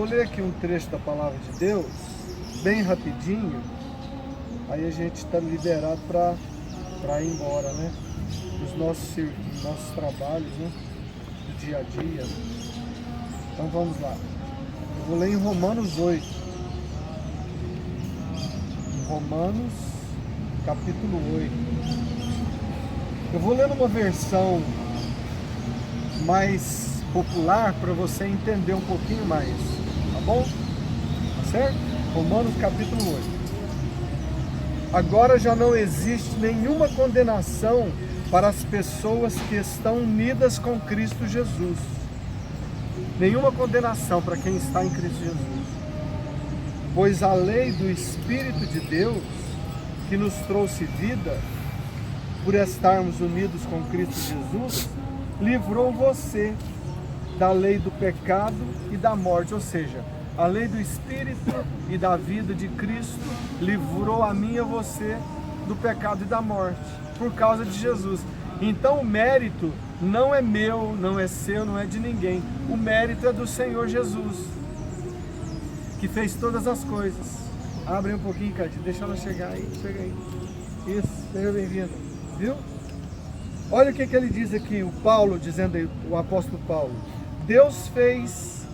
vou ler aqui um trecho da Palavra de Deus, bem rapidinho, aí a gente está liberado para ir embora, né? Dos nossos trabalhos, né? Do dia a dia. Então vamos lá. Eu vou ler em Romanos 8. Romanos, capítulo 8. Eu vou ler numa versão mais popular para você entender um pouquinho mais, tá bom? Tá certo? Romanos, capítulo 8. Agora já não existe nenhuma condenação para as pessoas que estão unidas com Cristo Jesus. Nenhuma condenação para quem está em Cristo Jesus. Pois a lei do Espírito de Deus, que nos trouxe vida, por estarmos unidos com Cristo Jesus, livrou você da lei do pecado e da morte. Ou seja, a lei do Espírito e da vida de Cristo livrou a mim e a você do pecado e da morte, por causa de Jesus. Então o mérito não é meu, não é seu, não é de ninguém. O mérito é do Senhor Jesus, que fez todas as coisas. Abre um pouquinho, Cadinho, deixa ela chegar aí, chega aí. Isso, seja bem-vindo. Viu? Olha o que ele diz aqui, o Paulo, dizendo aí, o apóstolo Paulo. Deus fez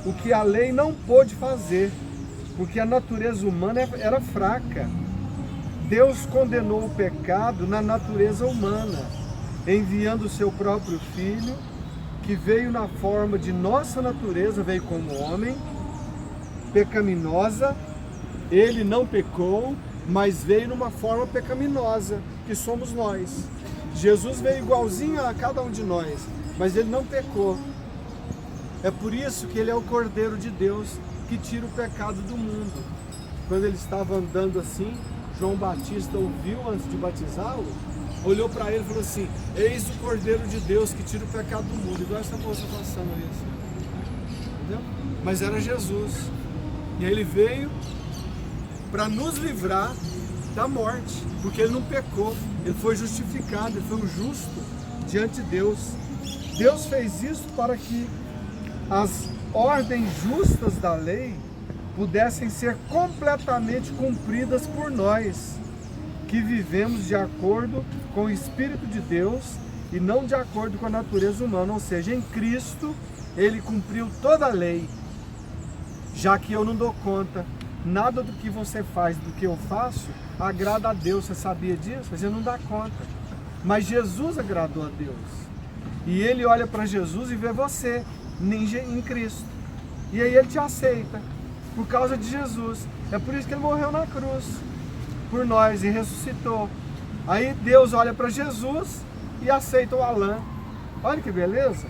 o que a lei não pôde fazer, porque a natureza humana era fraca. Deus condenou o pecado na natureza humana, enviando o seu próprio Filho, que veio na forma de nossa natureza, veio como homem, pecaminosa. Ele não pecou, mas veio numa forma pecaminosa, que somos nós. Jesus veio igualzinho a cada um de nós, mas ele não pecou. É por isso que ele é o Cordeiro de Deus, que tira o pecado do mundo. Quando ele estava andando assim, João Batista ouviu antes de batizá-lo, olhou para ele e falou assim: eis o Cordeiro de Deus que tira o pecado do mundo. Igual essa moça passando ali assim. Entendeu? Mas era Jesus. E aí ele veio para nos livrar da morte, porque ele não pecou, ele foi justificado, ele foi um justo diante de Deus. Deus fez isso para que as ordens justas da lei pudessem ser completamente cumpridas por nós, que vivemos de acordo com o Espírito de Deus e não de acordo com a natureza humana. Ou seja, em Cristo ele cumpriu toda a lei, já que eu não dou conta. Nada do que você faz, do que eu faço, agrada a Deus. Você sabia disso? Você não dá conta. Mas Jesus agradou a Deus. E ele olha para Jesus e vê você em Cristo. E aí ele te aceita por causa de Jesus. É por isso que ele morreu na cruz por nós e ressuscitou. Aí Deus olha para Jesus e aceita o Alan. Olha que beleza.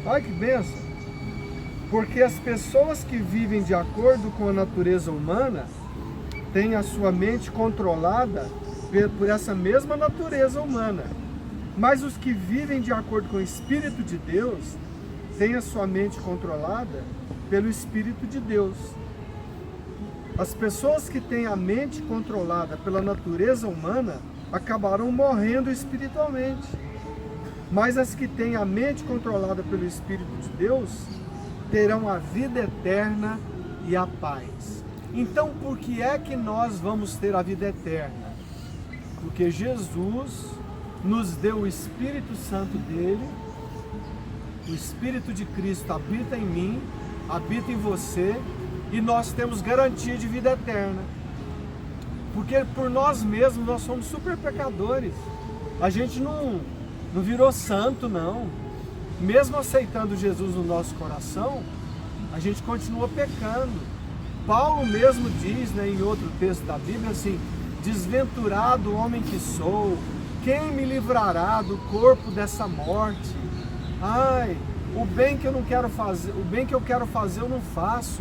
Olha que bênção. Porque as pessoas que vivem de acordo com a natureza humana têm a sua mente controlada por essa mesma natureza humana. Mas os que vivem de acordo com o Espírito de Deus têm a sua mente controlada pelo Espírito de Deus. As pessoas que têm a mente controlada pela natureza humana acabarão morrendo espiritualmente. Mas as que têm a mente controlada pelo Espírito de Deus terão a vida eterna e a paz. Então, por que é que nós vamos ter a vida eterna? Porque Jesus nos deu o Espírito Santo dele, o Espírito de Cristo habita em mim, habita em você, e nós temos garantia de vida eterna. Porque por nós mesmos nós somos super pecadores. A gente não virou santo, não. Mesmo aceitando Jesus no nosso coração, a gente continua pecando. Paulo mesmo diz, em outro texto da Bíblia, assim: desventurado homem que sou, quem me livrará do corpo dessa morte? Ai, o bem que eu não quero fazer, o bem que eu quero fazer eu não faço,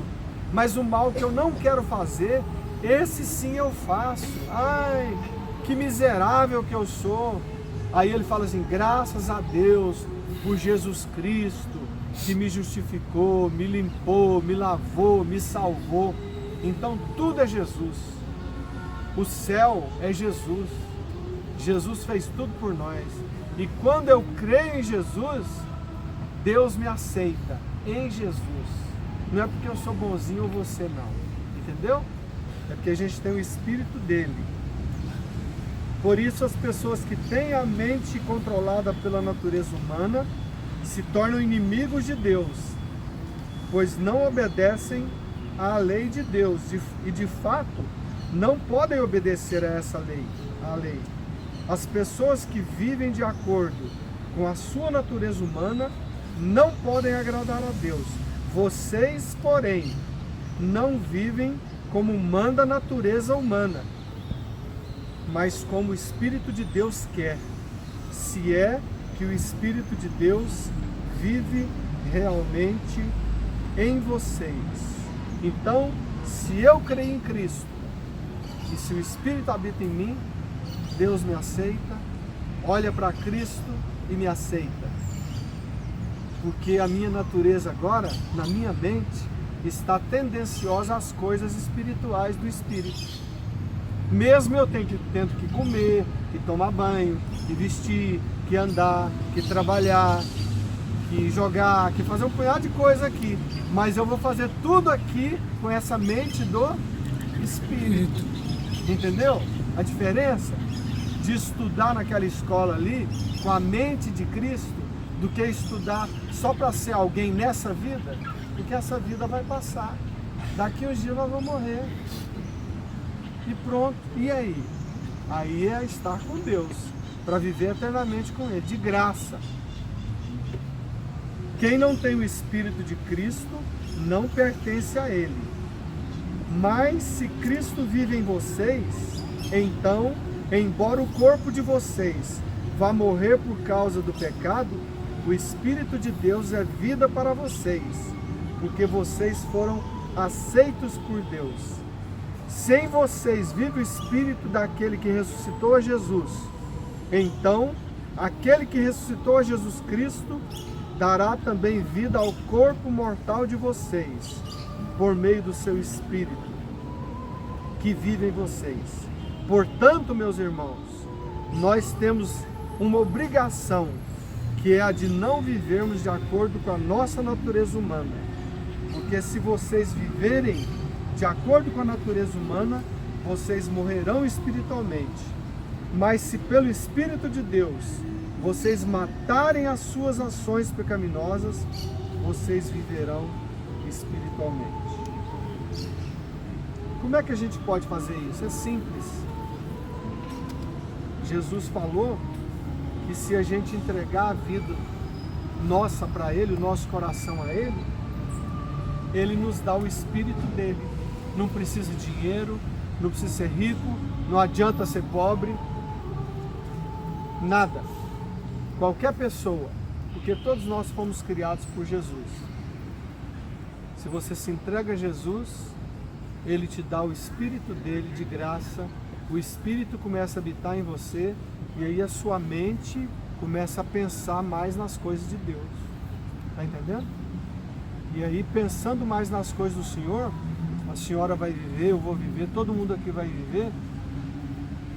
mas o mal que eu não quero fazer, esse sim eu faço. Ai, que miserável que eu sou. Aí ele fala assim: graças a Deus por Jesus Cristo, que me justificou, me limpou, me lavou, me salvou. Então tudo é Jesus. O céu é Jesus. Jesus fez tudo por nós. E quando eu creio em Jesus, Deus me aceita em Jesus. Não é porque eu sou bonzinho ou você não. Entendeu? É porque a gente tem o Espírito dele. Por isso as pessoas que têm a mente controlada pela natureza humana se tornam inimigos de Deus, pois não obedecem à lei de Deus e de fato não podem obedecer a essa lei, a lei. As pessoas que vivem de acordo com a sua natureza humana não podem agradar a Deus. Vocês, porém, não vivem como manda a natureza humana, mas como o Espírito de Deus quer, se é que o Espírito de Deus vive realmente em vocês. Então, se eu creio em Cristo, e se o Espírito habita em mim, Deus me aceita, olha para Cristo e me aceita. Porque a minha natureza agora, na minha mente, está tendenciosa às coisas espirituais do Espírito. Mesmo eu tendo que comer, que tomar banho, que vestir, que andar, que trabalhar, que jogar, que fazer um punhado de coisa aqui. Mas eu vou fazer tudo aqui com essa mente do Espírito. Entendeu a diferença de estudar naquela escola ali com a mente de Cristo do que estudar só para ser alguém nessa vida? Porque essa vida vai passar. Daqui uns dias nós vamos morrer. E pronto. E aí? Aí é estar com Deus, para viver eternamente com Ele, de graça. Quem não tem o Espírito de Cristo não pertence a Ele. Mas se Cristo vive em vocês, então, embora o corpo de vocês vá morrer por causa do pecado, o Espírito de Deus é vida para vocês, porque vocês foram aceitos por Deus. Se em vocês vive o Espírito daquele que ressuscitou a Jesus, então aquele que ressuscitou a Jesus Cristo dará também vida ao corpo mortal de vocês, por meio do seu Espírito que vive em vocês. Portanto, meus irmãos, nós temos uma obrigação, que é a de não vivermos de acordo com a nossa natureza humana. Porque se vocês viverem de acordo com a natureza humana, vocês morrerão espiritualmente. Mas se pelo Espírito de Deus vocês matarem as suas ações pecaminosas, vocês viverão espiritualmente. Como é que a gente pode fazer isso? É simples. Jesus falou que se a gente entregar a vida nossa para Ele, o nosso coração a Ele, Ele nos dá o Espírito dele. Não precisa de dinheiro, não precisa ser rico, não adianta ser pobre, nada. Qualquer pessoa, porque todos nós fomos criados por Jesus. Se você se entrega a Jesus, Ele te dá o Espírito dele de graça, o Espírito começa a habitar em você, e aí a sua mente começa a pensar mais nas coisas de Deus. Está entendendo? E aí, pensando mais nas coisas do Senhor, a senhora vai viver, eu vou viver, todo mundo aqui vai viver,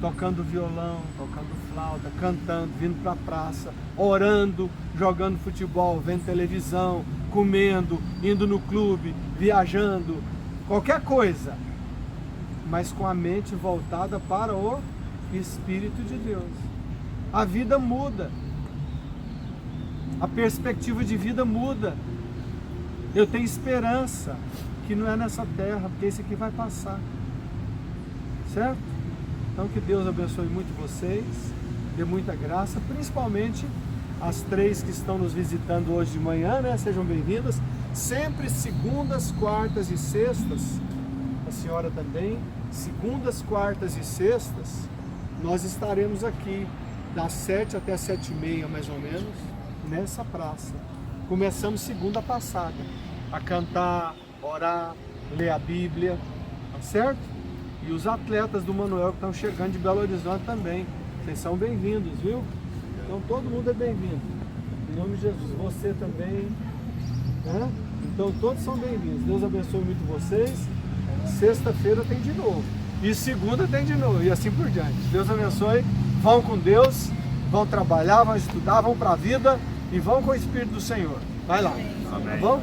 tocando violão, tocando flauta, cantando, vindo para a praça, orando, jogando futebol, vendo televisão, comendo, indo no clube, viajando, qualquer coisa, mas com a mente voltada para o Espírito de Deus. A vida muda, a perspectiva de vida muda. Eu tenho esperança que não é nessa terra, porque esse aqui vai passar, certo? Então que Deus abençoe muito vocês, dê muita graça, principalmente as 3 que estão nos visitando hoje de manhã, né? Sejam bem-vindas, sempre segundas, quartas e sextas, a senhora também, segundas, quartas e sextas, nós estaremos aqui das 7 até 7h30 mais ou menos, nessa praça. Começamos segunda passada, a cantar, orar, ler a Bíblia, tá certo? E os atletas do Manuel que estão chegando de Belo Horizonte também, vocês são bem-vindos, viu? Então todo mundo é bem-vindo, em nome de Jesus, você também, né? Então todos são bem-vindos, Deus abençoe muito vocês, sexta-feira tem de novo, e segunda tem de novo, e assim por diante. Deus abençoe, vão com Deus, vão trabalhar, vão estudar, vão para a vida, e vão com o Espírito do Senhor. Vai lá, tá bom?